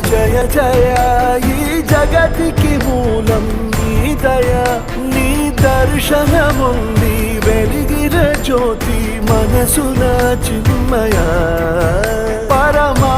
జయ జయ ఈ జగతికి మూలం నీ దయ నీ దర్శనముంది వెలిగిన జ్యోతి మనసున చిన్మయ పరమా